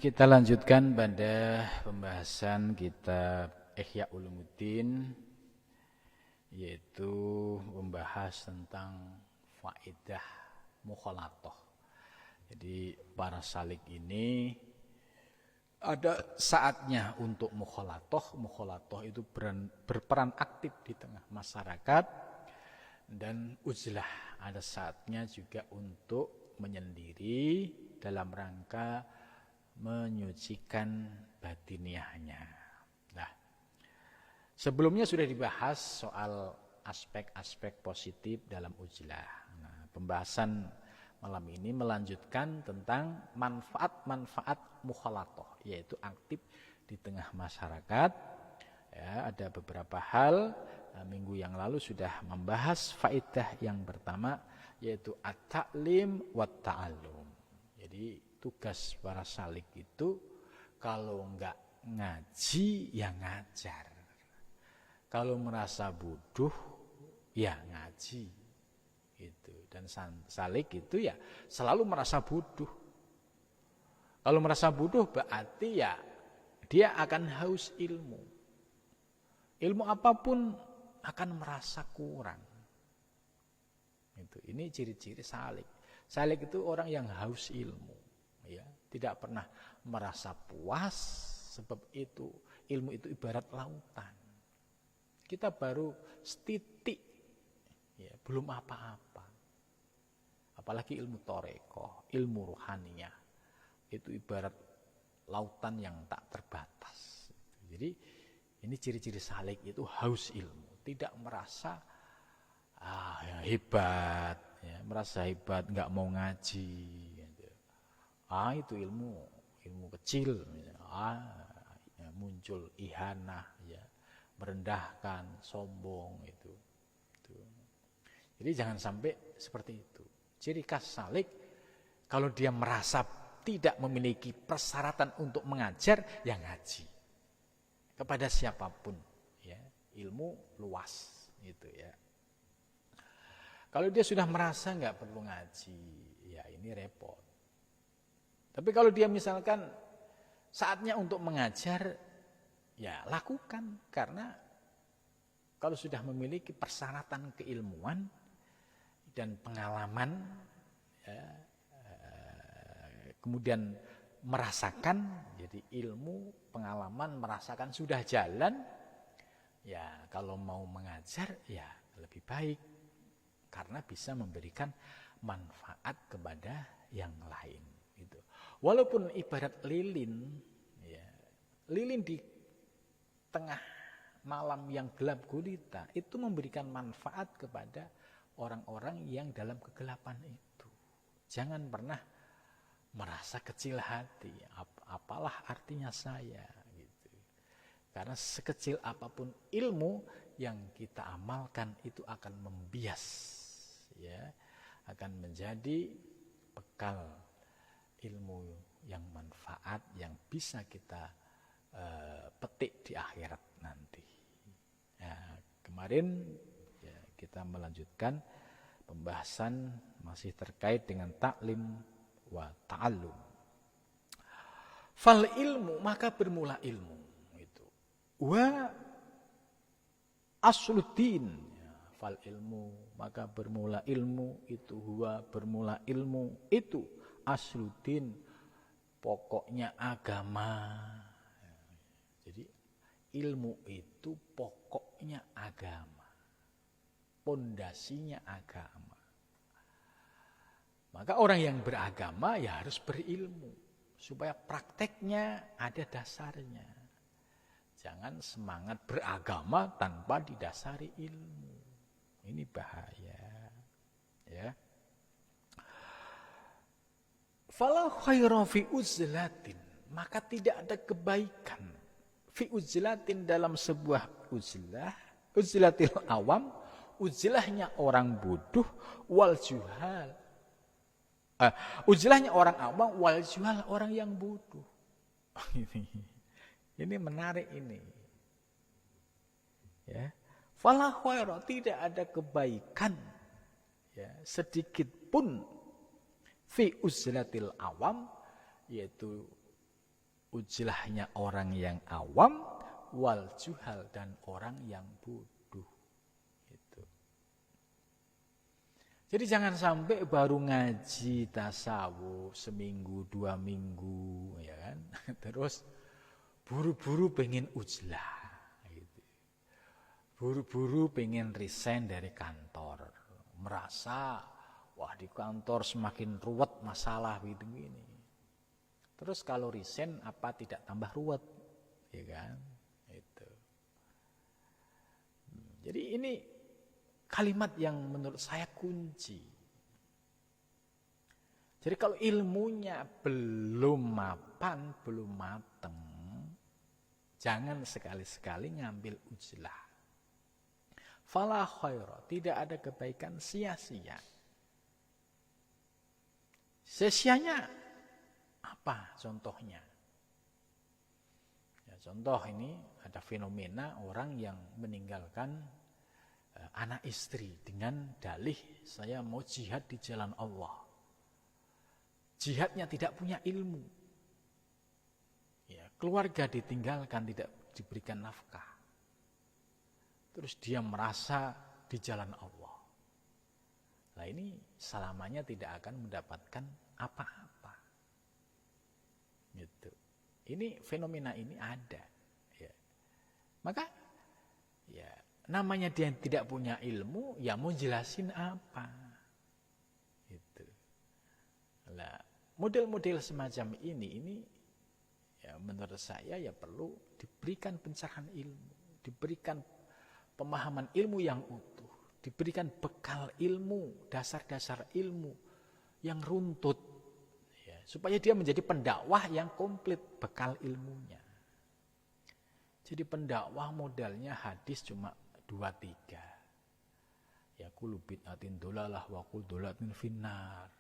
Kita lanjutkan pada pembahasan kitab Ihya Ulumuddin, yaitu membahas tentang faedah mukhalatoh. Jadi para salik ini ada saatnya untuk mukhalatoh. Mukhalatoh itu berperan aktif di tengah masyarakat, dan uzlah ada saatnya juga untuk menyendiri dalam rangka menyucikan batiniahnya. Nah, sebelumnya sudah dibahas soal aspek-aspek positif dalam uzlah. Nah, pembahasan malam ini melanjutkan tentang manfaat-manfaat mukhalatoh, yaitu aktif di tengah masyarakat. Ya, ada beberapa hal. Minggu yang lalu sudah membahas faedah yang pertama, yaitu at-ta'lim wa ta'allum. Jadi tugas para salik itu kalau enggak ngaji ya ngajar. Kalau merasa bodoh ya ngaji. Itu. Dan salik itu ya selalu merasa bodoh. Kalau merasa bodoh berarti ya dia akan haus ilmu. Ilmu apapun akan merasa kurang. Itu. Ini ciri-ciri salik. Salik itu orang yang haus ilmu. Ya, tidak pernah merasa puas, sebab itu ilmu itu ibarat lautan. Kita baru setitik, ya, belum apa-apa. Apalagi ilmu toreko, ilmu ruhaniyah, itu ibarat lautan yang tak terbatas. Jadi ini ciri-ciri salik itu haus ilmu, tidak merasa hebat, ya, merasa hebat, nggak mau ngaji. Itu ilmu kecil, ya, muncul ihanah, ya, merendahkan, sombong itu. Jadi jangan sampai seperti itu. Ciri khas salik, kalau dia merasa tidak memiliki persyaratan untuk mengajar, ya ngaji kepada siapapun, ya, ilmu luas, itu ya. Kalau dia sudah merasa nggak perlu ngaji, ya ini repot. Tapi kalau dia misalkan saatnya untuk mengajar, ya lakukan. Karena kalau sudah memiliki persyaratan keilmuan dan pengalaman, ya, kemudian merasakan, jadi ilmu, pengalaman, merasakan sudah jalan, ya kalau mau mengajar ya lebih baik. Karena bisa memberikan manfaat kepada yang lain. Gitu. Walaupun ibarat lilin, ya, lilin di tengah malam yang gelap gulita itu memberikan manfaat kepada orang-orang yang dalam kegelapan itu. Jangan pernah merasa kecil hati. Apalah artinya saya, gitu. Karena sekecil apapun ilmu yang kita amalkan itu akan membias, ya, akan menjadi bekal ilmu yang manfaat yang bisa kita petik di akhirat nanti. Ya, kemarin ya, kita melanjutkan pembahasan masih terkait dengan taklim wa ta'allum. Fal ilmu, maka bermula ilmu itu. Wa asluddin, ya, fal ilmu, maka bermula ilmu itu. Huwa bermula ilmu itu. Asluddin, pokoknya agama. Jadi ilmu itu pokoknya agama, pondasinya agama. Maka orang yang beragama ya harus berilmu, supaya prakteknya ada dasarnya. Jangan semangat beragama tanpa didasari ilmu. Ini bahaya, ya. Fala khaira fi uzlatin, maka tidak ada kebaikan fi uzlatin dalam sebuah uzlah, uzlatil awam, uzlahnya orang bodoh, wal juhal. Uzlahnya orang awam, wal juhal orang yang bodoh. Ini menarik ini. Ya. Fala khaira, tidak ada kebaikan, ya, sedikit pun fi uzlatil awam, yaitu Ujlahnya orang yang awam, wal juhal, dan orang yang bodoh. Gitu. Jadi jangan sampai baru ngaji tasawuf seminggu 2 minggu, ya kan? Terus buru-buru pengen ujlah, gitu. Buru-buru pengen resign dari kantor, merasa wah di kantor semakin ruwet masalah begini. Terus kalau resign apa tidak tambah ruwet, ya kan? Itu. Jadi ini kalimat yang menurut saya kunci. Jadi kalau ilmunya belum mapan, belum mateng, jangan sekali-sekali ngambil ujlah. Fala khaira, tidak ada kebaikan sia-sia. Sia-sianya apa contohnya? Ya, contoh ini ada fenomena orang yang meninggalkan anak istri dengan dalih saya mau jihad di jalan Allah. Jihadnya tidak punya ilmu. Ya, keluarga ditinggalkan, tidak diberikan nafkah. Terus dia merasa di jalan Allah. Nah ini selamanya tidak akan mendapatkan apa-apa. Gitu. Ini fenomena ini ada. Ya. Maka ya namanya dia tidak punya ilmu, ya mau jelasin apa? Gitu. Nah, model-model semacam ini ya menurut saya ya perlu diberikan pencerahan ilmu, diberikan pemahaman ilmu yang utuh, diberikan bekal ilmu, dasar-dasar ilmu yang runtut, ya, supaya dia menjadi pendakwah yang komplit bekal ilmunya. Jadi pendakwah modalnya hadis cuma 2-3. Ya kullu bid'atin dolalah wa kullu dolatin finnar.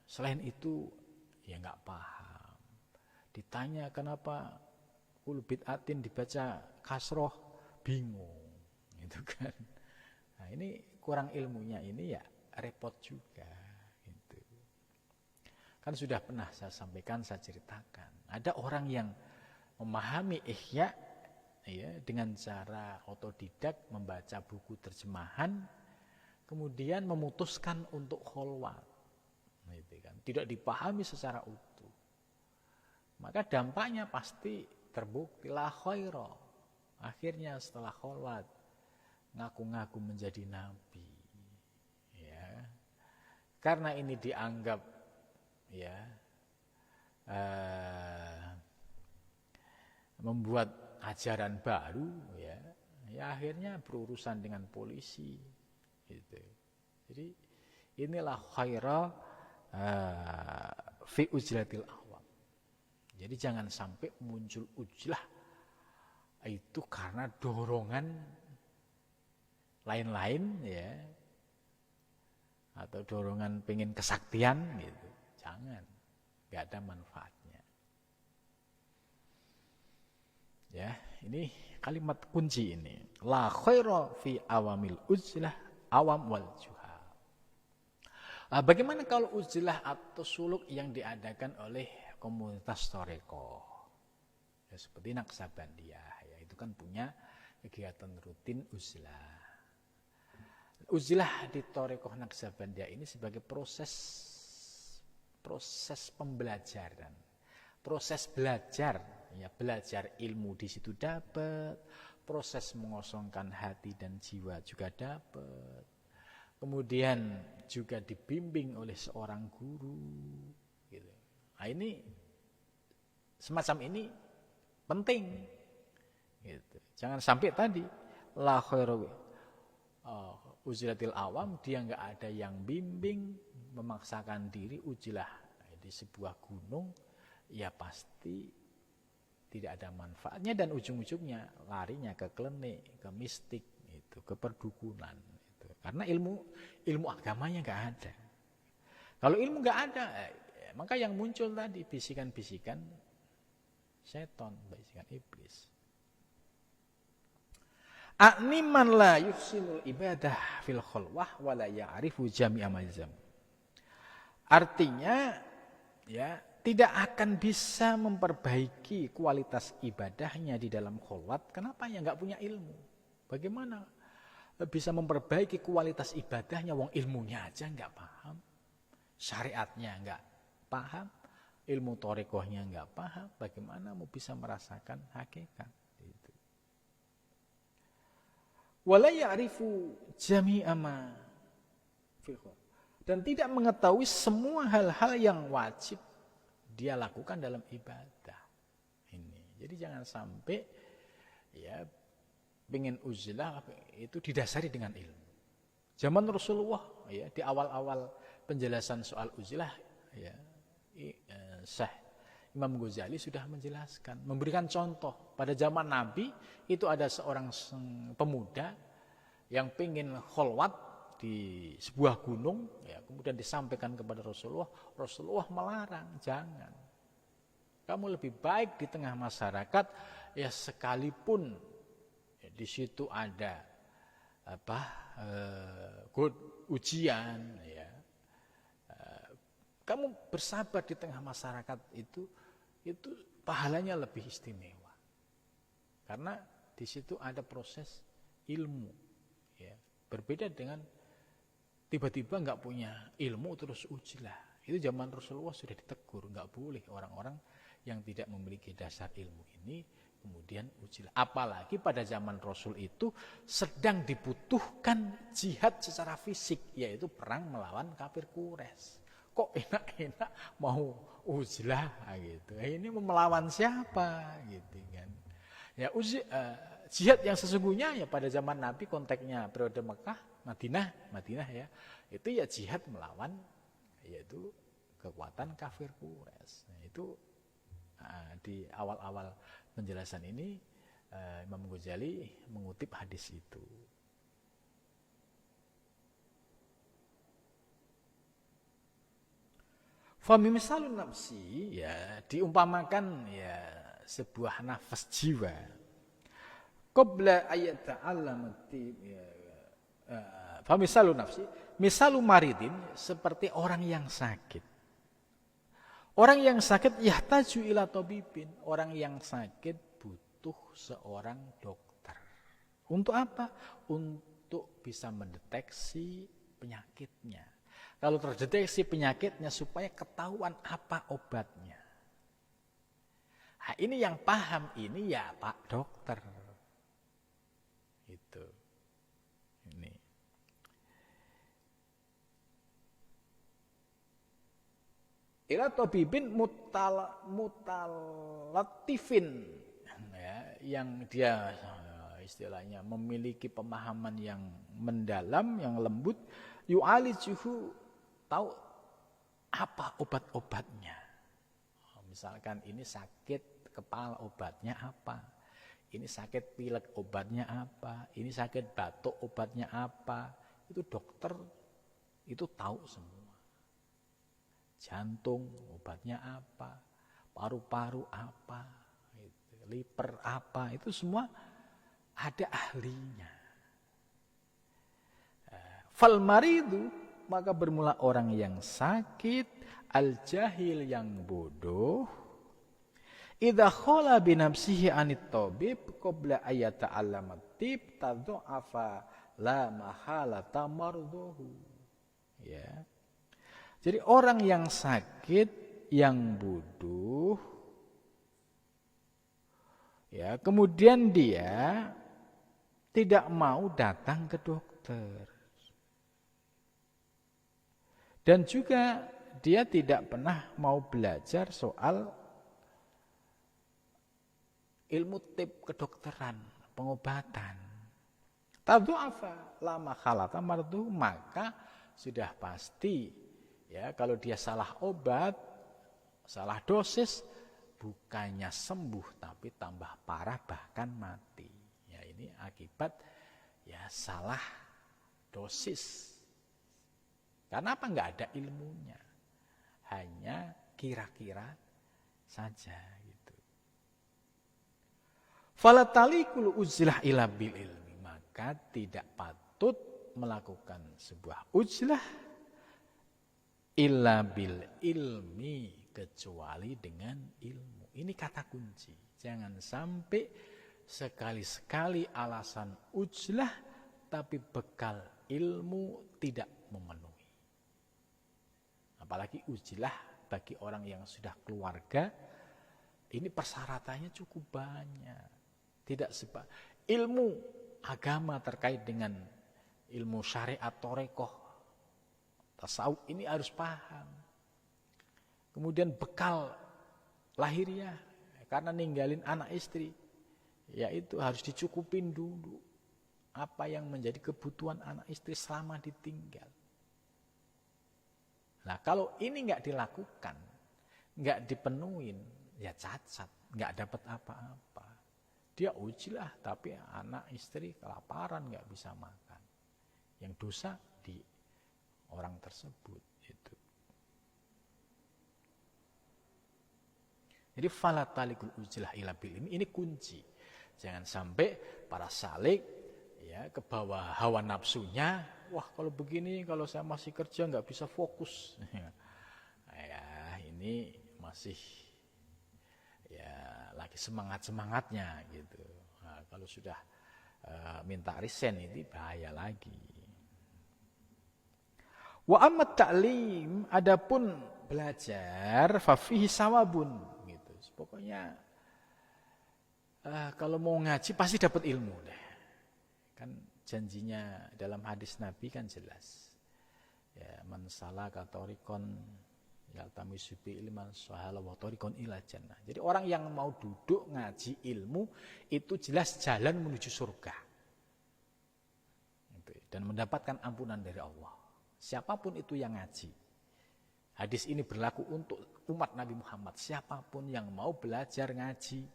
Selain itu ya nggak paham. Ditanya kenapa kullu bid'atin dibaca kasroh, bingung, gitu kan. Nah ini kurang ilmunya ini ya repot juga, gitu. Kan sudah pernah saya sampaikan, saya ceritakan. Ada orang yang memahami ihya ya dengan cara otodidak membaca buku terjemahan, kemudian memutuskan untuk kholwat, gitu kan. Tidak dipahami secara utuh. Maka dampaknya pasti terbukti la khaira. Akhirnya setelah kholwat ngaku-ngaku menjadi nabi, ya. Karena ini dianggap ya membuat ajaran baru, ya akhirnya berurusan dengan polisi, gitu. Jadi inilah khaira fi ujlatil awam. Jadi jangan sampai muncul ujlah itu karena dorongan lain-lain, ya, atau dorongan pengen kesaktian, gitu. Jangan, nggak ada manfaatnya. Ya, ini kalimat kunci ini. La khaira fi awamil ujlah awam wal juhal. Bagaimana kalau ujlah atau suluk yang diadakan oleh komunitas Thariqah? Ya, seperti Naqsabandiyah, ya, itu kan punya kegiatan rutin uzlah. Uzlah di Thariqah Naqsabandiyah ini sebagai proses pembelajaran, proses belajar, ya, belajar ilmu di situ dapat, proses mengosongkan hati dan jiwa juga dapat, kemudian juga dibimbing oleh seorang guru, gitu. Nah ini semacam ini penting, gitu. Jangan sampai tadi la khairu ujlatil awam, dia nggak ada yang bimbing, memaksakan diri ujlah di sebuah gunung, ya pasti tidak ada manfaatnya dan ujung-ujungnya larinya ke klinik, ke mistik, itu, ke perdukunan, itu. Karena ilmu agamanya nggak ada. Kalau ilmu nggak ada, maka yang muncul tadi bisikan-bisikan setan, bisikan iblis. A'niman la yuhsinul ibadah fil khalwah wa la ya'rifu jami'a mazam. Artinya ya tidak akan bisa memperbaiki kualitas ibadahnya di dalam kholwat. Kenapa? Ya nggak punya ilmu. Bagaimana bisa memperbaiki kualitas ibadahnya, wong ilmunya aja nggak paham, syariatnya nggak paham, ilmu thariqahnya nggak paham, bagaimana mau bisa merasakan hakikat itu. Wala ya'rifu jami'a ma fil kholwat, dan tidak mengetahui semua hal-hal yang wajib dia lakukan dalam ibadah ini. Jadi jangan sampai ya pengen uzlah itu didasari dengan ilmu. Zaman Rasulullah ya, di awal-awal penjelasan soal uzlah ya, Syekh Imam Ghazali sudah menjelaskan, memberikan contoh. Pada zaman Nabi itu ada seorang pemuda yang pengen kholwat di sebuah gunung ya, kemudian disampaikan kepada Rasulullah. Rasulullah melarang, jangan. Kamu lebih baik di tengah masyarakat ya, sekalipun ya, di situ ada ujian ya, kamu bersabar di tengah masyarakat itu pahalanya lebih istimewa, karena di situ ada proses ilmu ya, berbeda dengan tiba-tiba nggak punya ilmu terus ujilah. Itu zaman Rasulullah sudah ditegur, nggak boleh orang-orang yang tidak memiliki dasar ilmu ini kemudian ujilah. Apalagi pada zaman Rasul itu sedang dibutuhkan jihad secara fisik, yaitu perang melawan kafir Quraisy. Kok enak-enak mau ujilah gitu. Ini mau melawan siapa gitu kan. Ya jihad yang sesungguhnya ya pada zaman Nabi, konteksnya periode Mekah, Madinah ya. Itu ya jihad melawan yaitu kekuatan kafir Quraisy. Nah, itu di awal-awal penjelasan ini Imam Ghazali mengutip hadis itu. Famimisalun nafsi ya, diumpamakan ya sebuah nafas jiwa. Qabla ayat ta'allamati ya, famisalun nafsi misalu maridin, seperti orang yang sakit. Orang yang sakit yahtaju ila tabibin, orang yang sakit butuh seorang dokter. Untuk apa? Untuk bisa mendeteksi penyakitnya. Kalau terdeteksi penyakitnya supaya ketahuan apa obatnya. Nah, ini yang paham ini ya Pak dokter. Itu. Ini. Ila tabibin mutalatifin ya, yang dia istilahnya memiliki pemahaman yang mendalam, yang lembut, yu'alijuhu, tahu apa obat-obatnya. Misalkan ini sakit kepala, obatnya apa? Ini sakit pilek, obatnya apa? Ini sakit batuk, obatnya apa? Itu dokter itu tahu semua. Jantung, obatnya apa, paru-paru apa, liver apa, itu semua ada ahlinya. Fal maridu, maka bermula orang yang sakit, al-jahil yang bodoh, idza khala bi nafsihi anit tabib qabla ayata alamatib tadhu'afa la mahalata marduhu. Ya. Jadi orang yang sakit, yang bodoh, ya, kemudian dia tidak mau datang ke dokter. Dan juga dia tidak pernah mau belajar soal ilmu tib kedokteran, pengobatan. Tadhu'afa la mahalata marduhu, maka sudah pasti ya, kalau dia salah obat, salah dosis, bukannya sembuh tapi tambah parah bahkan mati. Ya, ini akibat ya salah dosis. Karena apa? Enggak ada ilmunya. Hanya kira-kira saja gitu. Fala talikul uzlah ila bil ilmi, maka tidak patut melakukan sebuah uzlah illa bil ilmi, kecuali dengan ilmu. Ini kata kunci. Jangan sampai sekali-sekali alasan ujlah tapi bekal ilmu tidak memenuhi. Apalagi ujlah bagi orang yang sudah keluarga, ini persyaratannya cukup banyak. Tidak sebab ilmu agama terkait dengan ilmu syariat, torekoh, tasawuf ini harus paham. Kemudian bekal lahiriah karena ninggalin anak istri, yaitu harus dicukupin dulu apa yang menjadi kebutuhan anak istri selama ditinggal. Nah kalau ini nggak dilakukan, nggak dipenuhin, ya cacat, nggak dapat apa-apa. Dia ujilah, tapi anak istri kelaparan nggak bisa makan. Yang dosa di orang tersebut itu. Jadi fala talikul ujlah ila bil ilmi, ini kunci. Jangan sampai para salik ya ke bawah hawa nafsunya. Wah kalau begini, kalau saya masih kerja nggak bisa fokus. Ya ini masih ya lagi semangatnya gitu. Nah, kalau sudah minta resign ini bahaya lagi. Wa ammat ta'lim, adapun belajar fafihi sawabun gitu. Pokoknya kalau mau ngaji pasti dapat ilmu deh. Kan janjinya dalam hadis Nabi kan jelas. Ya, man salaka tariqan yaltamisu bi ilman sahala wa tariqan ila jannah. Jadi orang yang mau duduk ngaji ilmu itu jelas jalan menuju surga. Dan mendapatkan ampunan dari Allah. Siapapun itu yang ngaji. Hadis ini berlaku untuk umat Nabi Muhammad. Siapapun yang mau belajar ngaji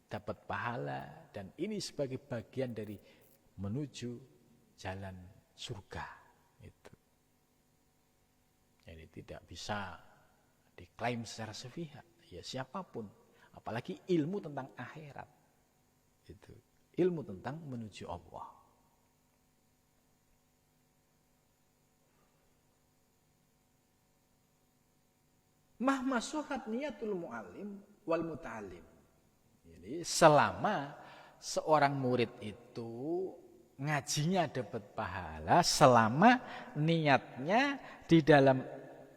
dapat pahala, dan ini sebagai bagian dari menuju jalan surga. Itu. Jadi tidak bisa diklaim secara sepihak. Ya siapapun, apalagi ilmu tentang akhirat. Itu ilmu tentang menuju Allah. Mahma suhat niyatul mu'alim wal muta'alim. Jadi selama seorang murid itu ngajinya dapat pahala, selama niatnya di dalam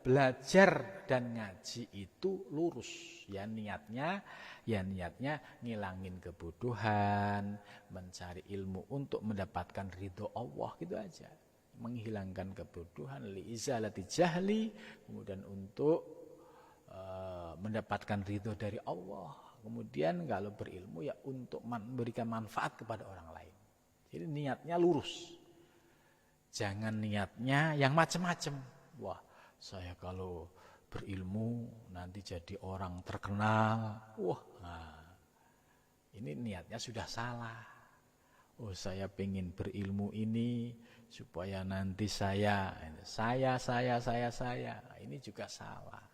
belajar dan ngaji itu lurus. Ya niatnya ngilangin kebodohan, mencari ilmu untuk mendapatkan ridho Allah, gitu aja. Menghilangkan kebodohan, li'izalati jahli, kemudian untuk mendapatkan ridho dari Allah. Kemudian kalau berilmu ya untuk memberikan manfaat kepada orang lain. Jadi niatnya lurus. Jangan niatnya yang macam-macam. Wah, saya kalau berilmu nanti jadi orang terkenal. Wah, nah, ini niatnya sudah salah. Oh, saya pengen berilmu ini supaya nanti saya. Ini juga salah.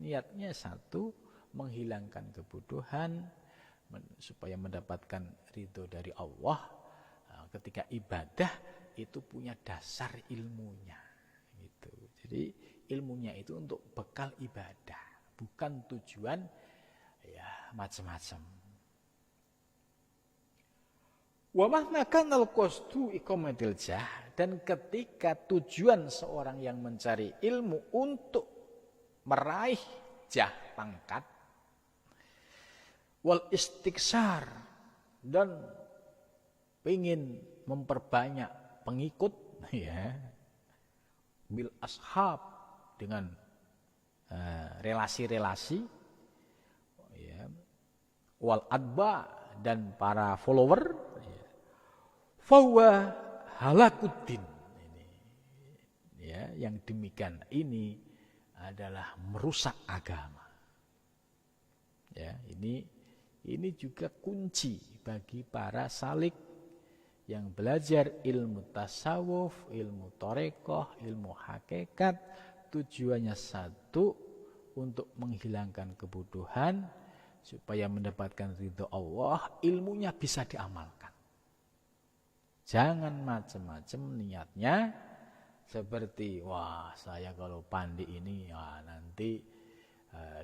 Niatnya satu, menghilangkan kebodohan supaya mendapatkan ridho dari Allah. Nah, ketika ibadah itu punya dasar ilmunya gitu. Jadi ilmunya itu untuk bekal ibadah, bukan tujuan ya macam-macam. Wa mahma kana al-qasdu iqamatil jah, dan ketika tujuan seorang yang mencari ilmu untuk meraih jah pangkat wal istiksar dan ingin memperbanyak pengikut ya bil ashab dengan relasi-relasi ya wal adba dan para follower ya, fahuwa halakuddin, ini ya yang demikian ini adalah merusak agama. Ya, ini juga kunci bagi para salik yang belajar ilmu tasawuf, ilmu torekoh, ilmu hakikat. Tujuannya satu, untuk menghilangkan kebodohan supaya mendapatkan ridho Allah. Ilmunya bisa diamalkan. Jangan macam-macam niatnya. Seperti, wah saya kalau pandi ini ya nanti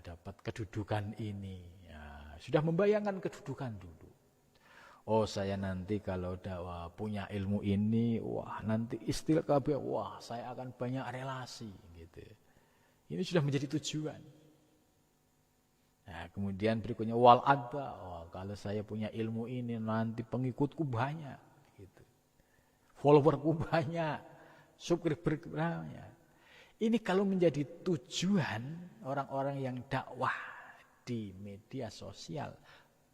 dapat kedudukan ini. Ya, sudah membayangkan kedudukan dulu. Oh, saya nanti kalau udah punya ilmu ini, wah nanti istilah kabeh, wah saya akan banyak relasi gitu. Ini sudah menjadi tujuan. Nah, kemudian berikutnya wal adba, oh, kalau saya punya ilmu ini nanti pengikutku banyak gitu. Followerku banyak, subscriberku banyak. Ini kalau menjadi tujuan orang-orang yang dakwah di media sosial.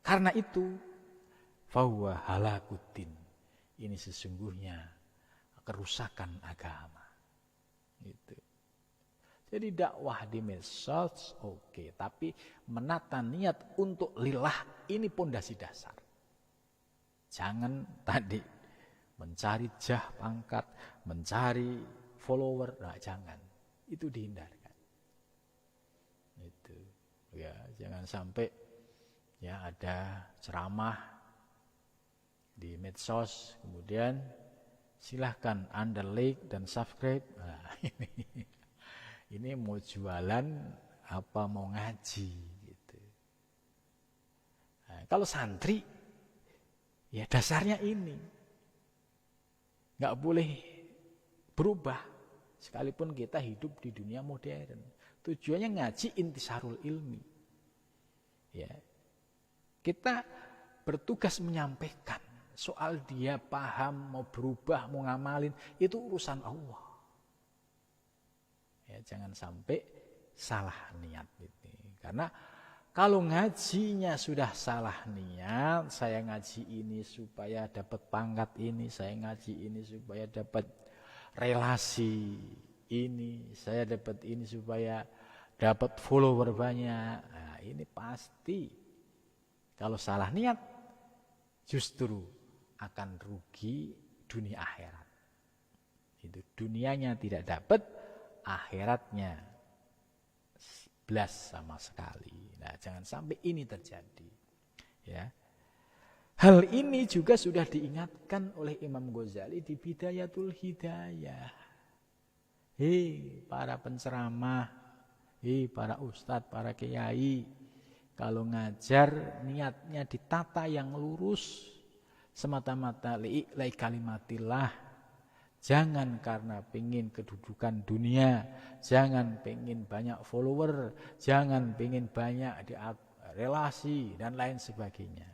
Karena itu fahuwa halakuddin. Ini sesungguhnya kerusakan agama. Gitu. Jadi dakwah di medsos oke, tapi menata niat untuk lillah ini pondasi dasar. Jangan tadi mencari jah pangkat, mencari follower, nah jangan. Itu dihindarkan. Itu. Ya, jangan sampai ya ada ceramah di medsos, kemudian silahkan Anda like dan subscribe. Nah, ini mau jualan apa mau ngaji gitu. Nah, kalau santri ya dasarnya ini nggak boleh berubah sekalipun kita hidup di dunia modern. Tujuannya ngaji intisarul ilmi. Ya. Kita bertugas menyampaikan. Soal dia paham, mau berubah, mau ngamalin, itu urusan Allah. Ya, jangan sampai salah niat ini. Karena kalau ngajinya sudah salah niat, saya ngaji ini supaya dapat pangkat ini, saya ngaji ini supaya dapat relasi ini, saya dapat ini supaya dapat follower banyak. Nah, ini pasti kalau salah niat justru akan rugi dunia akhirat. Itu dunianya tidak dapat, akhiratnya blas sama sekali. Nah, jangan sampai ini terjadi. Ya. Hal ini juga sudah diingatkan oleh Imam Ghazali di Bidayatul Hidayah. Hei para penceramah, hei para ustadz, para kiai, kalau ngajar niatnya ditata yang lurus, semata-mata li'i'lai kalimatillah. Jangan karena pengen kedudukan dunia, jangan pengen banyak follower, jangan pengen banyak relasi dan lain sebagainya.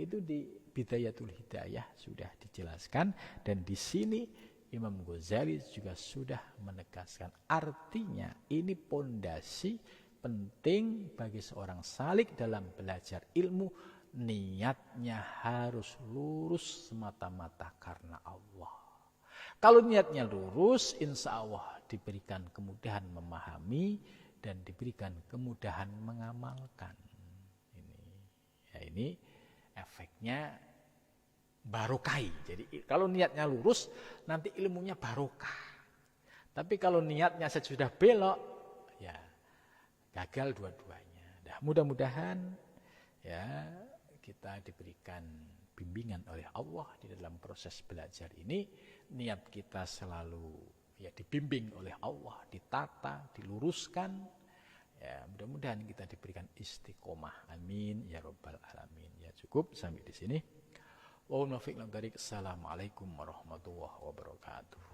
Itu di Bidayatul Hidayah sudah dijelaskan, dan di sini Imam Ghazali juga sudah menegaskan. Artinya ini pondasi penting bagi seorang salik dalam belajar ilmu, niatnya harus lurus semata-mata karena Allah. Kalau niatnya lurus, insya Allah diberikan kemudahan memahami dan diberikan kemudahan mengamalkan. Ini efeknya barokai. Jadi kalau niatnya lurus, nanti ilmunya barokah. Tapi kalau niatnya sesudah belok, ya gagal dua-duanya. Nah, mudah-mudahan ya kita diberikan bimbingan oleh Allah di dalam proses belajar ini. Niat kita selalu ya dibimbing oleh Allah, ditata, diluruskan. Ya, mudah-mudahan kita diberikan istiqomah. Amin ya rabbal alamin. Ya cukup sampai di sini. Assalamualaikum warahmatullahi wabarakatuh.